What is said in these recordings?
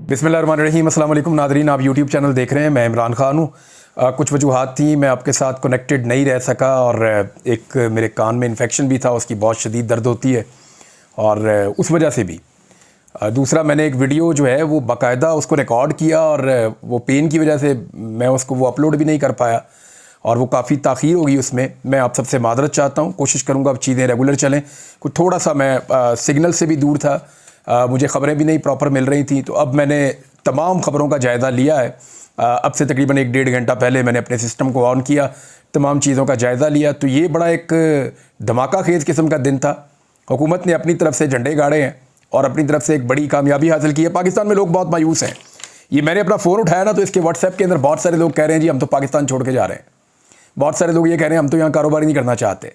बिस्मिल्लाहिर्रहमानिर्रहीम। अस्सलाम वालेकुम नाज़रीन, आप यूट्यूब चैनल देख रहे हैं। मैं इमरान ख़ान हूँ। कुछ वजूहात थी, मैं आपके साथ कनेक्टेड नहीं रह सका और एक मेरे कान में इन्फेक्शन भी था, उसकी बहुत शदीद दर्द होती है और उस वजह से भी। दूसरा, मैंने एक वीडियो जो है वो बाकायदा उसको रिकॉर्ड किया और वो पेन की वजह से मैं उसको वो अपलोड भी नहीं कर पाया और वो काफ़ी ताख़ीर होगी उसमें। मैं आप सबसे मादरत चाहता हूँ, कोशिश करूँगा अब चीज़ें रेगुलर चलें। कुछ थोड़ा सा मैं सिग्नल से भी दूर था, मुझे ख़बरें भी नहीं प्रॉपर मिल रही थी, तो अब मैंने तमाम ख़बरों का जायज़ा लिया है। अब से तकरीबन 1-1.5 घंटा पहले मैंने अपने सिस्टम को ऑन किया, तमाम चीज़ों का जायज़ा लिया। तो ये बड़ा एक धमाका खेज़ किस्म का दिन था। हुकूमत ने अपनी तरफ से झंडे गाड़े हैं और अपनी तरफ से एक बड़ी कामयाबी हासिल की है। पाकिस्तान में लोग बहुत मायूस हैं। ये मैंने अपना फ़ोन उठाया ना, तो इसके व्हाट्सएप के अंदर बहुत सारे लोग कह रहे हैं जी हम तो पाकिस्तान छोड़ के जा रहे हैं। बहुत सारे लोग ये कह रहे हैं हम तो यहाँ कारोबार ही नहीं करना चाहते।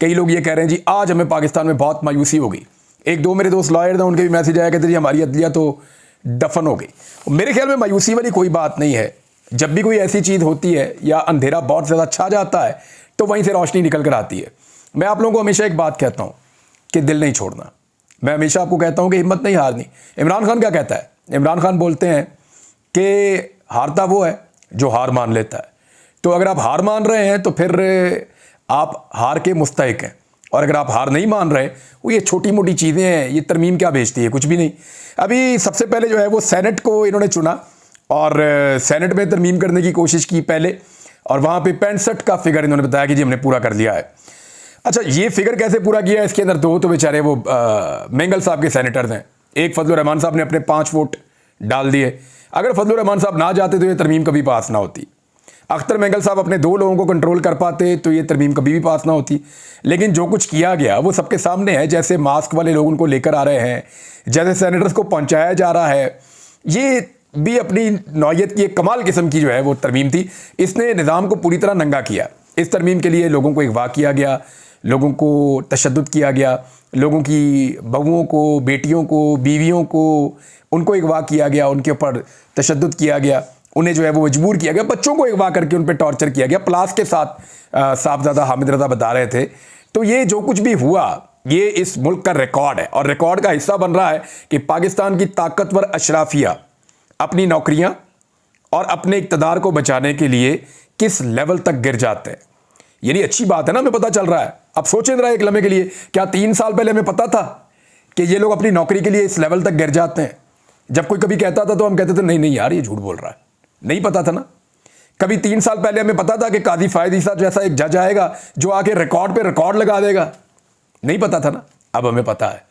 कई लोग ये कह रहे हैं जी आज हमें पाकिस्तान में बहुत मायूसी होगी। एक दो मेरे दोस्त लॉयर थे, उनके भी मैसेज आया, कहते जी हमारी अदलिया तो दफन हो गई। मेरे ख्याल में मायूसी वाली कोई बात नहीं है। जब भी कोई ऐसी चीज़ होती है या अंधेरा बहुत ज़्यादा छा जाता है तो वहीं से रोशनी निकल कर आती है। मैं आप लोगों को हमेशा एक बात कहता हूँ कि दिल नहीं छोड़ना। मैं हमेशा आपको कहता हूँ कि हिम्मत नहीं हारनी। इमरान खान क्या कहता है? इमरान खान बोलते हैं कि हारता वो है जो हार मान लेता है। तो अगर आप हार मान रहे हैं तो फिर आप हार के मुस्तहिक हैं, और अगर आप हार नहीं मान रहे, वो ये छोटी मोटी चीज़ें हैं, ये तरमीम क्या बेचती है? कुछ भी नहीं। अभी सबसे पहले जो है वो सेनेट को इन्होंने चुना और सेनेट में तरमीम करने की कोशिश की पहले, और वहाँ पे 65 का फिगर इन्होंने बताया कि जी हमने पूरा कर लिया है। अच्छा, ये फिगर कैसे पूरा किया है? इसके अंदर दो तो बेचारे वो मेंगल साहब के सेनेटर्स हैं। एक फजलुर रहमान साहब ने अपने 5 वोट डाल दिए। अगर फजलुर रहमान साहब ना जाते तो ये तरमीम कभी पास ना होती। अख्तर मेंगल साहब अपने 2 लोगों को कंट्रोल कर पाते तो ये तरमीम कभी भी पास ना होती। लेकिन जो कुछ किया गया वो सबके सामने है। जैसे मास्क वाले लोग उनको लेकर आ रहे हैं, जैसे सेनेटर्स को पहुंचाया जा रहा है, ये भी अपनी नौयत की एक कमाल किस्म की जो है वो तरमीम थी। इसने निज़ाम को पूरी तरह नंगा किया। इस तरमीम के लिए लोगों को अगवा किया गया, लोगों को तशद्दुद किया गया, लोगों की बहुओं को, बेटियों को, बीवियों को, उनको अगवा किया गया, उनके ऊपर तशद्दुद किया गया, उन्हें जो है वो मजबूर किया गया, बच्चों को अगवा करके उन पर टॉर्चर किया गया। प्लास के साथ साहबजादा हामिद रज़ा बता रहे थे। तो ये जो कुछ भी हुआ ये इस मुल्क का रिकॉर्ड है और रिकॉर्ड का हिस्सा बन रहा है कि पाकिस्तान की ताकतवर अशराफिया अपनी नौकरियां और अपने इक़्तिदार को बचाने के लिए किस लेवल तक गिर जाते हैं। यानी अच्छी बात है ना, हमें पता चल रहा है। अब सोचें जरा एक लम्हे के लिए, क्या 3 साल पहले हमें पता था कि ये लोग अपनी नौकरी के लिए इस लेवल तक गिर जाते हैं? जब कोई कभी कहता था तो हम कहते थे नहीं नहीं यार ये झूठ बोल रहा है। नहीं पता था ना। कभी 3 साल पहले हमें पता था कि काजी फायद ईसा जैसा एक जज आएगा जो आके रिकॉर्ड पे रिकॉर्ड लगा देगा? नहीं पता था ना। अब हमें पता है।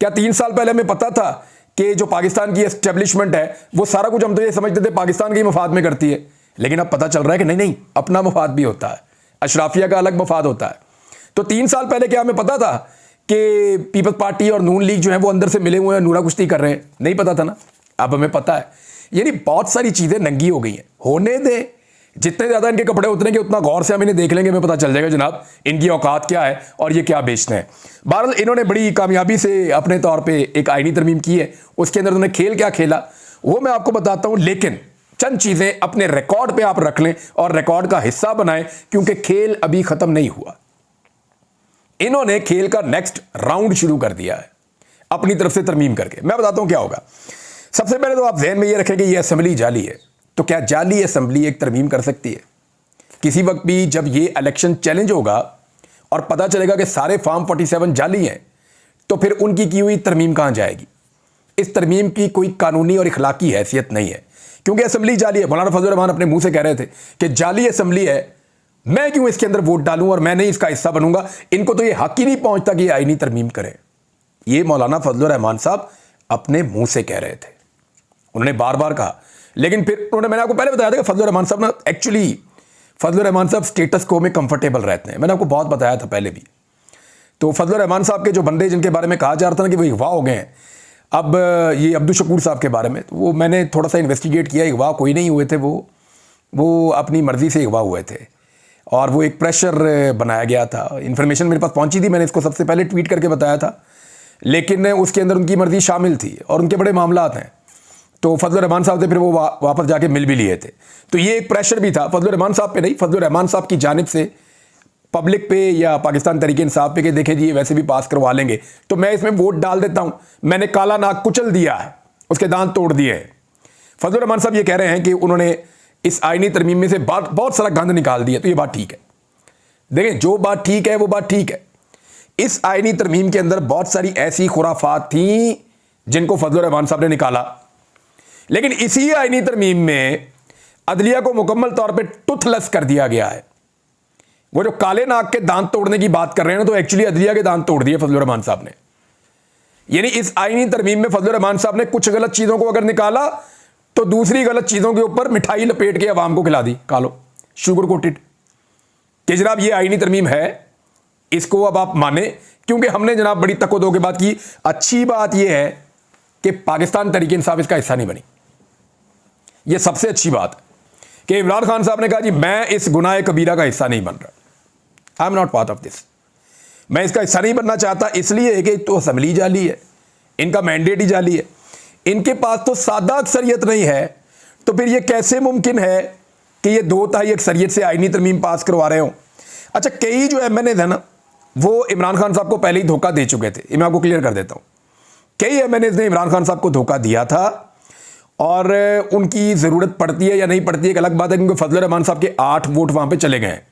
क्या 3 साल पहले हमें पता था कि जो पाकिस्तान की एस्टेब्लिशमेंट है वो सारा कुछ हम तो ये समझते थे पाकिस्तान के मफाद में करती है, लेकिन अब पता चल रहा है कि नहीं नहीं, अपना मफाद भी होता है, अशराफिया का अलग मफाद होता है। तो 3 साल पहले क्या हमें पता था कि पीपल्स पार्टी और नून लीग जो है वो अंदर से मिले हुए हैं, नूरा कुश्ती कर रहे हैं? नहीं पता था ना। अब हमें पता है। यानी बहुत सारी चीज़ें नंगी हो गई हैं। होने दें, जितने ज़्यादा इनके कपड़े उतरेंगे उतना गौर से हम इन्हें देख लेंगे, हमें पता चल जाएगा जनाब इनकी औकात क्या है और ये क्या बेचते हैं। बहरहाल इन्होंने बड़ी कामयाबी से अपने तौर पे एक आईनी तरमीम की है। उसके अंदर उन्होंने खेल क्या खेला वो मैं आपको बताता हूँ, लेकिन चंद चीज़ें अपने रिकॉर्ड पे आप रख लें और रिकॉर्ड का हिस्सा बनाएं, क्योंकि खेल अभी ख़त्म नहीं हुआ। इन्होंने खेल का नेक्स्ट राउंड शुरू कर दिया है अपनी तरफ से तरमीम करके। मैं बताता हूँ क्या होगा। सबसे पहले तो आप ज़हन में ये रखें कि ये असेंबली जाली है। तो क्या जाली असेंबली एक तरमीम कर सकती है? किसी वक्त भी जब ये इलेक्शन चैलेंज होगा और पता चलेगा कि सारे फॉर्म 47 जाली हैं, तो फिर उनकी की हुई तरमीम कहाँ जाएगी? इस तरमीम की कोई कानूनी और इखलाकी हैसियत नहीं है, क्योंकि असेंबली जाली है। मौलाना फजल रहमान अपने मुंह से कह रहे थे कि जाली असेंबली है, मैं क्यों इसके अंदर वोट डालूं और मैं नहीं इसका हिस्सा बनूंगा। इनको तो ये हक ही नहीं पहुंचता कि ये आईनी तरमीम करें। ये मौलाना फजल रहमान साहब अपने मुंह से कह रहे थे, उन्होंने बार बार कहा। लेकिन फिर उन्होंने, मैंने आपको पहले बताया था कि फजलुर रहमान साहब ना एक्चुअली फजलुर रहमान साहब स्टेटस को में कंफर्टेबल रहते हैं। मैंने आपको बहुत बताया था पहले भी। तो फजलुर रहमान साहब के जो बंदे जिनके बारे में कहा जा रहा था ना कि वो अगवा हो गए हैं, अब ये अब्दुल शकूर साहब के बारे में, तो वो मैंने थोड़ा सा इन्वेस्टिगेट किया। अगवा कोई नहीं हुए थे, वो अपनी मर्जी से अगवा हुए थे और वो एक प्रेशर बनाया गया था। इन्फॉर्मेशन मेरे पास पहुंची थी, मैंने इसको सबसे पहले ट्वीट करके बताया था, लेकिन उसके अंदर उनकी मर्जी शामिल थी और उनके बड़े मामलात हैं। तो फजलुर रहमान साहब थे, फिर वो वापस जाके मिल भी लिए थे। तो ये एक प्रेशर भी था फजलुर रहमान साहब पे, नहीं फजलुर रहमान साहब की जानिब से पब्लिक पे या पाकिस्तान तहरीक इंसाफ पे कि देखें जी वैसे भी पास करवा लेंगे तो मैं इसमें वोट डाल देता हूं। मैंने काला नाग कुचल दिया है, उसके दांत तोड़ दिए हैं। फजलुर रहमान साहब ये कह रहे हैं कि उन्होंने इस आईनी तरमीम में से बहुत सारा गंद निकाल दिया, तो ये बात ठीक है। देखें, जो बात ठीक है वो बात ठीक है। इस आईनी तरमीम के अंदर बहुत सारी ऐसी खुराफात थी जिनको फजलुर रहमान साहब ने निकाला, लेकिन इसी आईनी तरमीम में अदलिया को मुकम्मल तौर पे टुथलेस कर दिया गया है। वो जो काले नाग के दांत तोड़ने की बात कर रहे हैं ना, तो एक्चुअली अदलिया के दांत तोड़ दिए फजलुर रहमान साहब ने। यानी इस आईनी तरमीम में फजलुर रहमान साहब ने कुछ गलत चीजों को अगर निकाला तो दूसरी गलत चीजों के ऊपर मिठाई लपेट के अवाम को खिला दी, खा लो, शुगर कोटेड, कि जनाब ये आईनी तरमीम है, इसको अब आप माने। क्योंकि हमने जनाब बड़ी तको-दो के बात की। अच्छी बात यह है कि पाकिस्तान तहरीक इंसाफ इसका हिस्सा नहीं बनी। यह सबसे अच्छी बात है कि इमरान खान साहब ने कहा जी मैं इस गुनाह कबीरा का हिस्सा नहीं बन रहा, I am not part of this. मैं इसका हिस्सा नहीं बनना चाहता, इसलिए कि तो असम्बली जाली है, इनका मैंडेट ही जाली है, इनके पास तो सादा अक्सरियत नहीं है। तो फिर यह कैसे मुमकिन है कि ये 2/3 अक्सरियत से आईनी तरमीम पास करवा रहे हो? अच्छा, कई जो MNAs है ना, वो इमरान खान साहब को पहले ही धोखा दे चुके थे। मैं आपको क्लियर कर देता हूं, कई MNAs ने इमरान खान साहब को धोखा दिया था, और उनकी ज़रूरत पड़ती है या नहीं पड़ती है एक अलग बात है, क्योंकि फजलुर रहमान साहब के 8 वोट वहां पे चले गए हैं।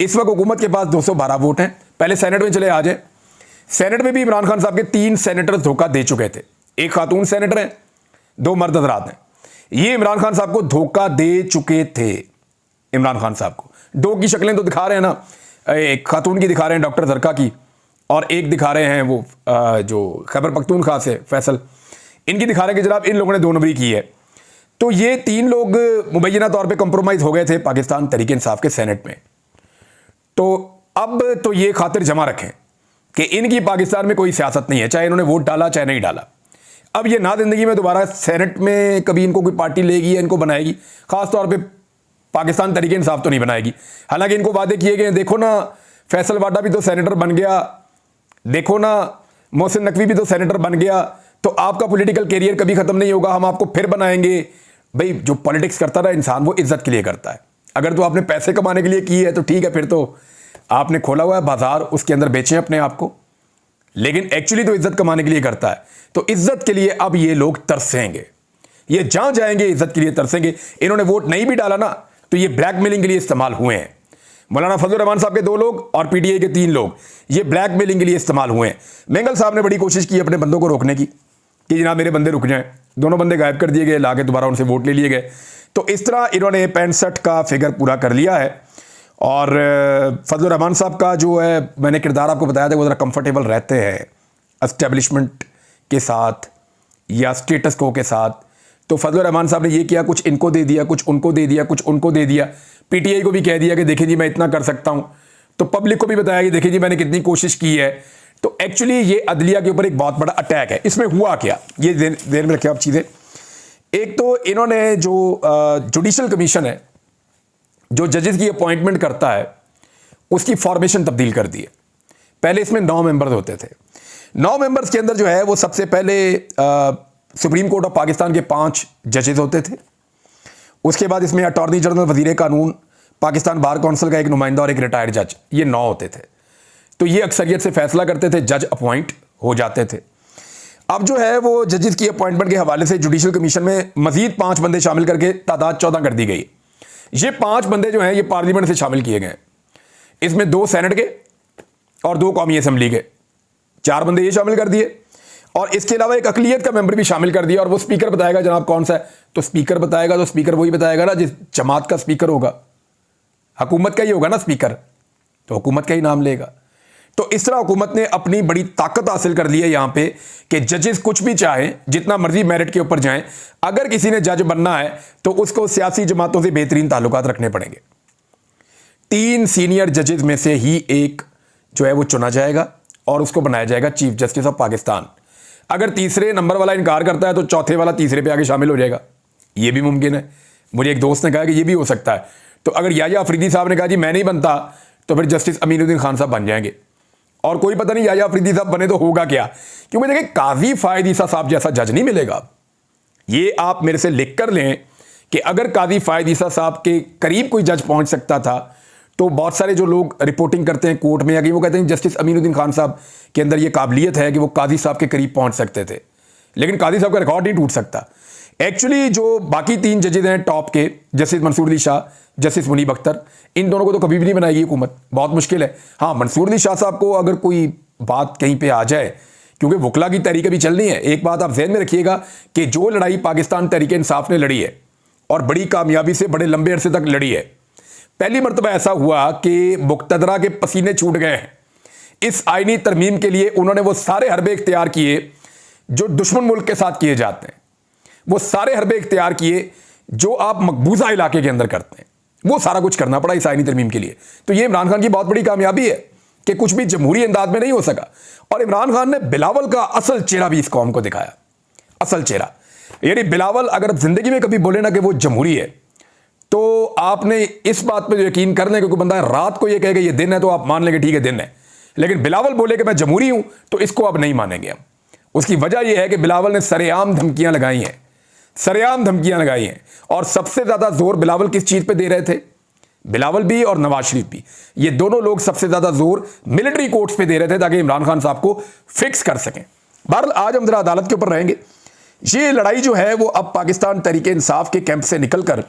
इस वक्त हुकूमत के पास 212 वोट हैं। पहले सेनेट में चले आ जाए, सेनेट में भी इमरान खान साहब के 3 सेनेटर धोखा दे चुके थे। एक खातून सेनेटर हैं, 2 मर्द हजरात हैं। ये इमरान खान साहब को धोखा दे चुके थे। इमरान खान साहब को 2 की शक्लें तो दिखा रहे हैं ना, एक खातून की दिखा रहे हैं डॉक्टर जरका की, और एक दिखा रहे हैं वो जो खैबर पख्तूनख्वा से फैसल, इनकी दिखा रहे हैं कि जनाब इन लोगों ने 2 नंबरी की है। तो ये 3 लोग मुबैना तौर पे कंप्रोमाइज हो गए थे पाकिस्तान तहरीक इंसाफ के सेनेट में। तो अब तो ये खातिर जमा रखें कि इनकी पाकिस्तान में कोई सियासत नहीं है, चाहे इन्होंने वोट डाला चाहे नहीं डाला। अब ये ना जिंदगी में दोबारा सेनेट में कभी इनको कोई पार्टी लेगी या इनको बनाएगी, खासतौर पे पाकिस्तान तहरीक इंसाफ तो नहीं बनाएगी। हालांकि इनको वादे किए गए, देखो ना फैसल वाडा भी तो सेनेटर बन गया, देखो ना मोहसिन नकवी भी तो सेनेटर बन गया, तो आपका पॉलिटिकल कैरियर कभी खत्म नहीं होगा, हम आपको फिर बनाएंगे। भाई जो पॉलिटिक्स करता है इंसान वो इज्जत के लिए करता है। अगर तो आपने पैसे कमाने के लिए की है तो ठीक है, फिर तो आपने खोला हुआ है बाजार, उसके अंदर बेचें अपने आप को, लेकिन एक्चुअली तो इज्जत कमाने के लिए करता है। तो इज्जत के लिए अब ये लोग तरसेंगे, ये जहां जाएंगे इज्जत के लिए तरसेंगे। इन्होंने वोट नहीं भी डाला ना तो ये ब्लैकमेलिंग के लिए इस्तेमाल हुए हैं। मौलाना फजलुर रहमान साहब के 2 लोग और PTI के 3 लोग ये ब्लैकमेलिंग के लिए इस्तेमाल हुए हैं। मेंगल साहब ने बड़ी कोशिश की अपने बंदों को रोकने की कि जनाब मेरे बंदे रुक जाएं, दोनों बंदे गायब कर दिए गए, लाके दोबारा उनसे वोट ले लिए गए। तो इस तरह इन्होंने 65 का फिगर पूरा कर लिया है। और फजलुर रहमान साहब का जो है मैंने किरदार आपको बताया था, वो ज़रा कंफर्टेबल रहते हैं एस्टेब्लिशमेंट के साथ या स्टेटस को के साथ। तो फजलुर रहमान साहब ने ये किया, कुछ इनको दे दिया, कुछ उनको दे दिया, कुछ उनको दे दिया। PTI को भी कह दिया कि देखिए जी मैं इतना कर सकता हूं, तो पब्लिक को भी बताया कि देखिए जी मैंने कितनी कोशिश की है। तो एक्चुअली ये अदलिया के ऊपर एक बहुत बड़ा अटैक है। इसमें हुआ क्या, ये देर में रखिए आप चीज़ें। एक तो इन्होंने जो जुडिशल कमीशन है, जो जजेस की अपॉइंटमेंट करता है, उसकी फॉर्मेशन तब्दील कर दी है। पहले इसमें 9 मेंबर्स होते थे। 9 मेंबर्स के अंदर जो है वो सबसे पहले सुप्रीम कोर्ट ऑफ पाकिस्तान के 5 जजेस होते थे। उसके बाद इसमें अटॉर्नी जनरल, वजीर कानून, पाकिस्तान बार काउंसिल का एक नुमाइंदा और एक रिटायर्ड जज, ये 9 होते थे। तो ये अक्सरियत से फैसला करते थे, जज अपॉइंट हो जाते थे। अब जो है वो जजेस की अपॉइंटमेंट के हवाले से जुडिशल कमीशन में मजीद 5 बंदे शामिल करके तादाद 14 कर दी गई। ये 5 बंदे जो हैं ये पार्लियामेंट से शामिल किए गए। इसमें 2 सेनेट के और 2 कौमी असम्बली के, 4 बंदे ये शामिल कर दिए। और इसके अलावा एक अकलियत का मेंबर भी शामिल कर दिया, और वो स्पीकर बताएगा जनाब कौन सा है। तो स्पीकर बताएगा, तो स्पीकर वही बताएगा ना जिस जमात का स्पीकर होगा, हुकूमत का ही होगा ना स्पीकर, तो हुकूमत का ही नाम लेगा। तो इस तरह हुकूमत ने अपनी बड़ी ताकत हासिल कर ली है यहां पे कि जजेस कुछ भी चाहें, जितना मर्जी मेरिट के ऊपर जाएं, अगर किसी ने जज बनना है तो उसको सियासी जमातों से बेहतरीन ताल्लुकात रखने पड़ेंगे। 3 सीनियर जजेस में से ही एक जो है वो चुना जाएगा और उसको बनाया जाएगा चीफ जस्टिस ऑफ पाकिस्तान। अगर तीसरे नंबर वाला इनकार करता है तो चौथे वाला तीसरे पे आके शामिल हो जाएगा, ये भी मुमकिन है। मुझे एक दोस्त ने कहा कि ये भी हो सकता है। तो अगर याया अफरीदी साहब ने कहा जी मैं नहीं बनता, तो फिर जस्टिस अमीनुद्दीन खान साहब बन जाएंगे। और कोई पता नहीं याया अफरीदी साहब बने तो होगा क्या, क्योंकि देखिए काजी फायद ईसा साहब जैसा जज नहीं मिलेगा। ये आप मेरे से लिख कर लें कि अगर काजी फायद ईसा साहब के करीब कोई जज पहुंच सकता था, तो बहुत सारे जो लोग रिपोर्टिंग करते हैं कोर्ट में, या कि वो कहते हैं जस्टिस अमीनुद्दीन खान साहब के अंदर ये काबिलियत है कि वो काजी साहब के करीब पहुंच सकते थे, लेकिन काजी साहब का रिकॉर्ड नहीं टूट सकता। एक्चुअली जो बाकी 3 जजेज हैं टॉप के, जस्टिस मंसूर अली शाह, जस्टिस मुनीब अख्तर, इन दोनों को तो कभी भी नहीं बनाएगी हुकूमत, बहुत मुश्किल है। हाँ, मंसूर अली शाह साहब को अगर कोई बात कहीं पे आ जाए, क्योंकि वकला की तहरीक अभी चलनी है। एक बात आप जहन में रखिएगा कि जो लड़ाई पाकिस्तान तहरीक इंसाफ ने लड़ी है और बड़ी कामयाबी से बड़े लंबे अरसे तक लड़ी है, पहली मरतबा ऐसा हुआ कि मुक्तदरा के पसीने छूट गए हैं। इस आईनी तरमीम के लिए उन्होंने वो सारे हरबे इख्तियार किए जो दुश्मन मुल्क के साथ किए जाते हैं, वो सारे हरबे इख्तियार किए जो आप मकबूजा इलाके के अंदर करते हैं, वो सारा कुछ करना पड़ा इस आईनी तरमीम के लिए। तो ये इमरान खान की बहुत बड़ी कामयाबी है कि कुछ भी जमहूरी अंदाज में नहीं हो सका। और इमरान खान ने बिलावल का असल चेहरा भी इस कौम को दिखाया, असल चेहरा। यानी बिलावल अगर जिंदगी में कभी बोले ना कि वो जमहूरी है, तो आपने इस बात पे यकीन कर लें, क्योंकि बंदा रात को ये कहेगा ये दिन है तो आप मान लेंगे ठीक है दिन है, लेकिन बिलावल बोले कि मैं जमहूरी हूं तो इसको अब नहीं मानेंगे हम। उसकी वजह यह है कि बिलावल ने सरेआम धमकियां लगाई हैं, सरेआम धमकियां लगाई हैं। और सबसे ज्यादा जोर बिलावल किस चीज पे दे रहे थे? बिलावल भी और नवाज शरीफ भी, ये दोनों लोग सबसे ज्यादा जोर मिलिट्री कोर्ट्स पे दे रहे थे ताकि इमरान खान साहब को फिक्स कर सकें। बहरहाल आज हम जरा अदालत के ऊपर रहेंगे। ये लड़ाई जो है वो अब पाकिस्तान तहरीक इंसाफ के कैंप से निकलकर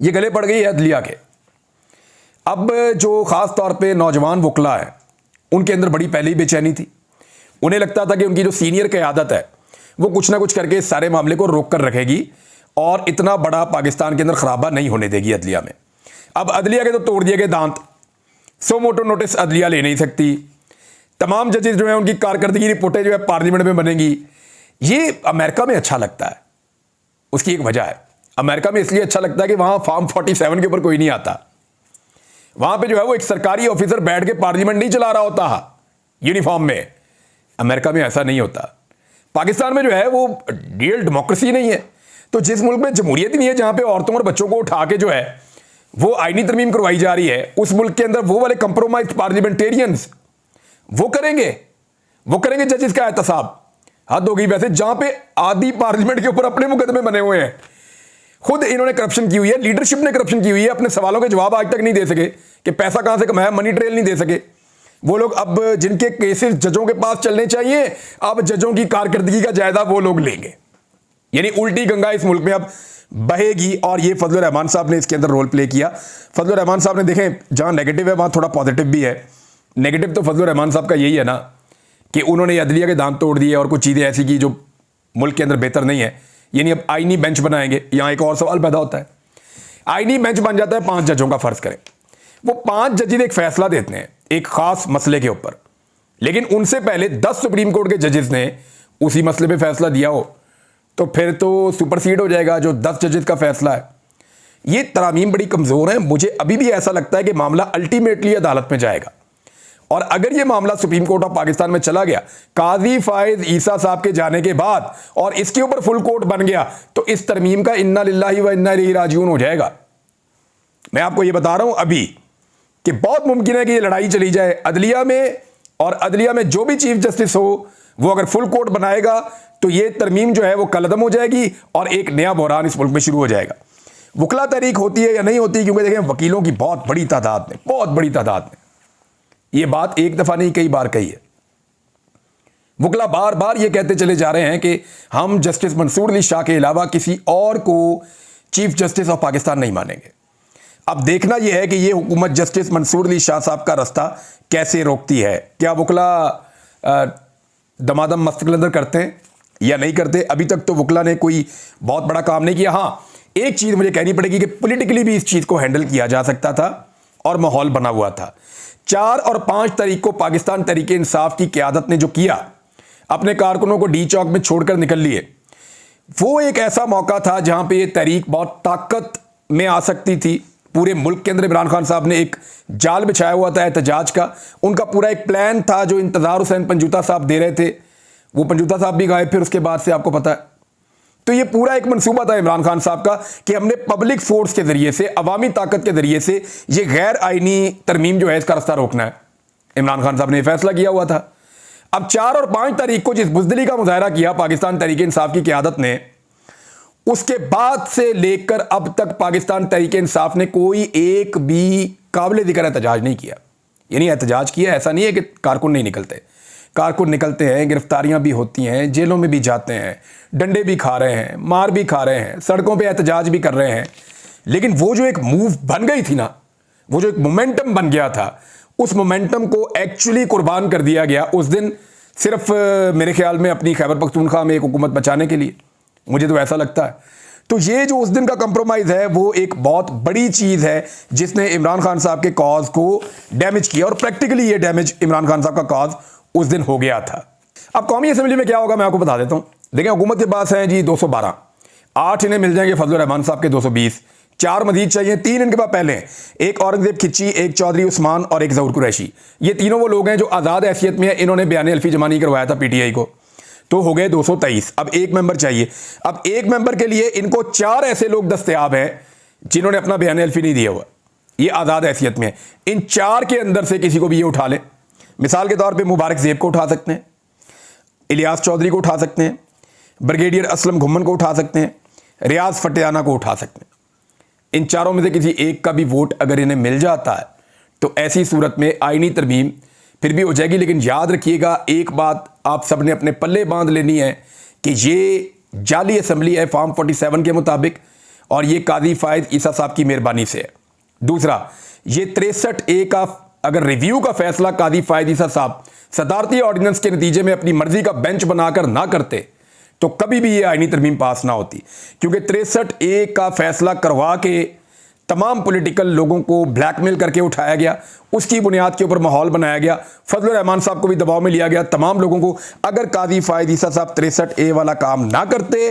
ये गले पड़ गई है अदलिया के। अब जो खास तौर पे नौजवान वकला है उनके अंदर बड़ी पहले ही बेचैनी थी। उन्हें लगता था कि उनकी जो सीनियर क़यादत है वो कुछ ना कुछ करके इस सारे मामले को रोक कर रखेगी और इतना बड़ा पाकिस्तान के अंदर खराबा नहीं होने देगी अदलिया में। अब अदलिया के तो तोड़ दिए गए दांत, सो मोटो नोटिस अदलिया ले नहीं सकती, तमाम जजेस जो है उनकी कारकर्दगी रिपोर्टें जो है पार्लियामेंट में बनेंगी। ये अमेरिका में अच्छा लगता है, उसकी एक वजह है। अमेरिका में इसलिए अच्छा लगता है कि वहां फॉर्म 47 के ऊपर कोई नहीं आता। वहां पे जो है वो एक सरकारी ऑफिसर बैठ के पार्लियामेंट नहीं चला रहा होता यूनिफॉर्म में। अमेरिका में ऐसा नहीं होता। पाकिस्तान में जो है वो रियल डेमोक्रेसी नहीं है। तो जिस मुल्क में जमहूरियत ही नहीं है, जहां पे औरतों और बच्चों को उठा के जो है वो आईनी तरमीम करवाई जा रही है, उस मुल्क के अंदर वो वाले कंप्रोमाइज पार्लियामेंटेरियंस वो करेंगे जजेस का एहतसाब। हद हो गई वैसे, जहां पे आधी पार्लियामेंट के ऊपर अपने मुकदमे बने हुए हैं। खुद इन्होंने करप्शन की हुई है, लीडरशिप ने करप्शन की हुई है, अपने सवालों के जवाब आज तक नहीं दे सके कि पैसा कहां से कमाया, मनी ट्रेल नहीं दे सके। वो लोग अब जिनके केसेस जजों के पास चलने चाहिए, अब जजों की कारकर्दगी का जायजा वो लोग लेंगे। यानी उल्टी गंगा इस मुल्क में अब बहेगी। और ये फजल रहमान साहब ने इसके अंदर रोल प्ले किया। फजल रहमान साहब ने, देखें, जहां नेगेटिव है वहां थोड़ा पॉजिटिव भी है। नेगेटिव तो फजल रहमान साहब का यही है ना कि उन्होंने अदलिया के दांत तोड़ दिए और कुछ चीज़ें ऐसी की जो मुल्क के अंदर बेहतर नहीं है। यानी अब आईनी बेंच बनाएंगे। यहां एक और सवाल पैदा होता है, आईनी बेंच बन जाता है 5 जजों का, फर्ज करें वो 5 जजेस एक फैसला देते हैं एक खास मसले के ऊपर, लेकिन उनसे पहले 10 सुप्रीम कोर्ट के जजेस ने उसी मसले पे फैसला दिया हो, तो फिर तो सुपरसीड हो जाएगा जो 10 जजेस का फैसला है। ये तरामीम बड़ी कमजोर है। मुझे अभी भी ऐसा लगता है कि मामला अल्टीमेटली अदालत में जाएगा। और अगर ये मामला सुप्रीम कोर्ट ऑफ पाकिस्तान में चला गया काजी फायज ईसा साहब के जाने के बाद और इसके ऊपर फुल कोर्ट बन गया, तो इस तरमीम का इन्ना लिल्लाहि व इन्ना इलैहि राजिऊन हो जाएगा। मैं आपको ये बता रहा हूं अभी कि बहुत मुमकिन है कि ये लड़ाई चली जाए अदलिया में, और अदलिया में जो भी चीफ जस्टिस हो वो अगर फुल कोर्ट बनाएगा तो ये तरमीम जो है वो कलदम हो जाएगी और एक नया बहरान इस मुल्क में शुरू हो जाएगा। वकला तहरीक होती है या नहीं होती, क्योंकि देखें वकीलों की बहुत बड़ी तादाद में ये बात एक दफा नहीं कई बार कही है। वकला बार बार ये कहते चले जा रहे हैं कि हम जस्टिस मंसूर अली शाह के अलावा किसी और को चीफ जस्टिस ऑफ पाकिस्तान नहीं मानेंगे। अब देखना यह है कि यह हुकूमत जस्टिस मंसूर अली शाह साहब का रास्ता कैसे रोकती है। क्या वकला दमादम मस्तकलंदर करते हैं या नहीं करते? अभी तक तो वकला ने कोई बहुत बड़ा काम नहीं किया। हाँ, एक चीज मुझे कहनी पड़ेगी कि पॉलिटिकली भी इस चीज को हैंडल किया जा सकता था और माहौल बना हुआ था। 4 और 5 तारीख को पाकिस्तान तहरीक इंसाफ की क़यादत ने जो किया, अपने कारकुनों को डी चौक में छोड़कर निकल लिए, वो एक ऐसा मौका था जहां पे ये तहरीक बहुत ताकत में आ सकती थी। पूरे मुल्क के अंदर इमरान खान साहब ने एक जाल बिछाया हुआ था एहतजाज का। उनका पूरा एक प्लान था जो इंतजार हुसैन पंजूता साहब दे रहे थे। वो पंजूता साहब भी गायब फिर उसके बाद से, आपको पता है। तो ये पूरा एक मंसूबा था इमरान खान साहब का कि हमने पब्लिक फोर्स के जरिए से, अवामी ताकत के जरिए से ये गैर आईनी तरमीम जो है इसका रास्ता रोकना है। इमरान खान साहब ने फैसला किया हुआ था। अब 4 और 5 तारीख को जिस बुज़दिली का मुजाहरा किया पाकिस्तान तहरीक इंसाफ की क़यादत ने, उसके बाद से लेकर अब तक पाकिस्तान तहरीक इंसाफ ने कोई एक भी काबिल ज़िक्र एहतजाज नहीं किया। यानी एहतजाज किया, ऐसा नहीं है कि कारकुन नहीं निकलते, कारकुन निकलते हैं, गिरफ्तारियां भी होती हैं, जेलों में भी जाते हैं, डंडे भी खा रहे हैं, मार भी खा रहे हैं, सड़कों पे एहतजाज भी कर रहे हैं। लेकिन वो जो एक मूव बन गई थी ना, वो जो एक मोमेंटम बन गया था, उस मोमेंटम को एक्चुअली कुर्बान कर दिया गया उस दिन, सिर्फ मेरे ख्याल में अपनी खैबर पख्तूनख्वा में एक हुकूमत बचाने के लिए। मुझे तो ऐसा लगता है। तो ये जो उस दिन का कंप्रोमाइज है वो एक बहुत बड़ी चीज है जिसने इमरान खान साहब के कॉज को डैमेज किया, और प्रैक्टिकली ये डैमेज इमरान खान साहब का कॉज उस दिन हो गया था। अब कौमी असेंबली में क्या होगा मैं आपको बता देता हूं। देखिए, हुकूमत के पास है जी 212, 8 इन्हें मिल जाएंगे फजलुर रहमान साहब के 220, 4 मजीद चाहिए, 3 इनके पास पहले हैं, एक औरंगजेब खिच्ची, एक चौधरी उस्मान और एक ज़हूर कुरैशी। ये तीनों वो लोग हैं जो आज़ाद हैसियत में है, इन्होंने बयान अल्फी जमा नहीं करवाया था पीटीआई को, तो हो गए 223। अब एक मेंबर चाहिए। अब एक मेंबर के लिए इनको 4 ऐसे लोग दस्तयाब हैं जिन्होंने अपना बयान अल्फी नहीं दिया हुआ, ये आज़ाद हैसियत में है। इन 4 के अंदर से किसी को भी ये उठा ले। मिसाल के तौर पर मुबारक ज़ेब को उठा सकते हैं, इलियास चौधरी को उठा सकते हैं, ब्रिगेडियर असलम घुम्मन को उठा सकते हैं, रियाज फटियाना को उठा सकते हैं। इन 4 में से किसी एक का भी वोट अगर इन्हें मिल जाता है तो ऐसी सूरत में आईनी तरमीम फिर भी हो जाएगी। लेकिन याद रखिएगा, एक बात आप सब ने अपने पल्ले बांध लेनी है कि ये जाली असम्बली है फॉर्म 47 के मुताबिक, और ये काजी फायद ईसा साहब की मेहरबानी से है। दूसरा, ये 63A का अगर रिव्यू का फैसला काजी फायद ईसा साहब सदारती ऑर्डिनेंस के नतीजे में अपनी मर्जी का बेंच बनाकर ना करते तो कभी भी ये आईनी तरमीम पास ना होती, क्योंकि 63A का फैसला करवा के तमाम पॉलिटिकल लोगों को ब्लैकमेल करके उठाया गया, उसकी बुनियाद के ऊपर माहौल बनाया गया, फजलुर रहमान साहब को भी दबाव में लिया गया, तमाम लोगों को। अगर काजी फायद ईसा साहब 63A वाला काम ना करते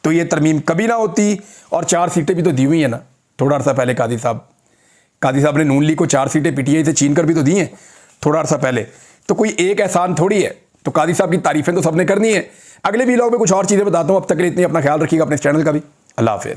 तो ये तरमीम कभी ना होती, और 4 सीटें भी तो दी हुई है ना थोड़ा अर्सा पहले। काजी साहब ने नून लीग को 4 सीटें पीटीआई से छीन कर भी तो दी हैं थोड़ा अर्सा पहले। तो कोई एक एहसान थोड़ी है, तो काजी साहब की तारीफें तो सबने करनी है। अगले वीलॉग में कुछ और चीज़ें बताता हूँ। अब तक के लिए इतनी, अपना ख्याल रखिएगा, अपने चैनल का भी। अल्लाह हाफिज़।